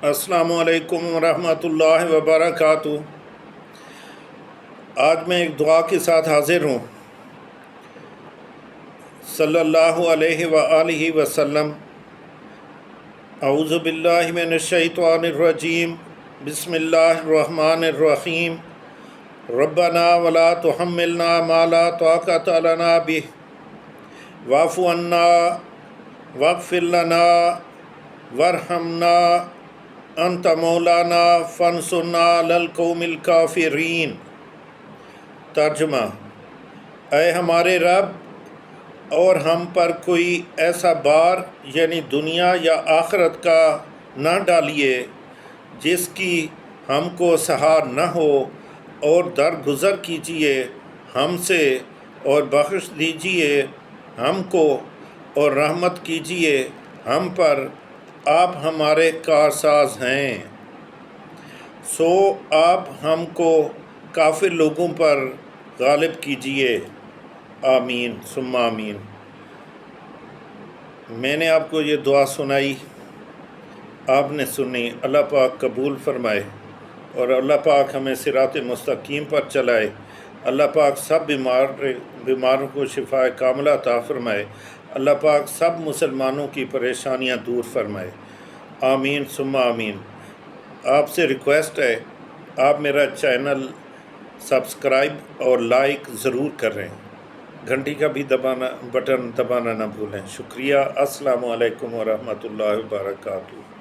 السلام علیکم ورحمۃ اللہ وبرکاتہ۔ آج میں ایک دعا کے ساتھ حاضر ہوں۔ صلی اللہ علیہ وآلہ وسلم۔ اعوذ باللہ من الشیطان الرجیم، بسم اللہ الرحمن الرحیم۔ ربنا ولا تحملنا ما لا طاقت لنا به واعف عنا واغفر لنا وارحمنا انت مولانا فانصرنا علی القوم الکافرین۔ ترجمہ: اے ہمارے رب، اور ہم پر کوئی ایسا بار یعنی دنیا یا آخرت کا نہ ڈالیے جس کی ہم کو سہار نہ ہو، اور درگزر کیجیے ہم سے اور بخش دیجیے ہم کو اور رحمت کیجیے ہم پر، آپ ہمارے کارساز ہیں۔ سو آپ ہم کو کافر لوگوں پر غالب کیجیے، آمین ثم آمین۔ میں نے آپ کو یہ دعا سنائی، آپ نے سنی، اللہ پاک قبول فرمائے اور اللہ پاک ہمیں صراط مستقیم پر چلائے۔ اللہ پاک سب بیماروں کو شفاء کاملہ عطا فرمائے۔ اللہ پاک سب مسلمانوں کی پریشانیاں دور فرمائے، آمین ثم آمین۔ آپ سے ریکویسٹ ہے، آپ میرا چینل سبسکرائب اور لائک ضرور کریں، گھنٹی کا بھی بٹن دبانا نہ بھولیں۔ شکریہ۔ السلام علیکم ورحمۃ اللہ وبرکاتہ۔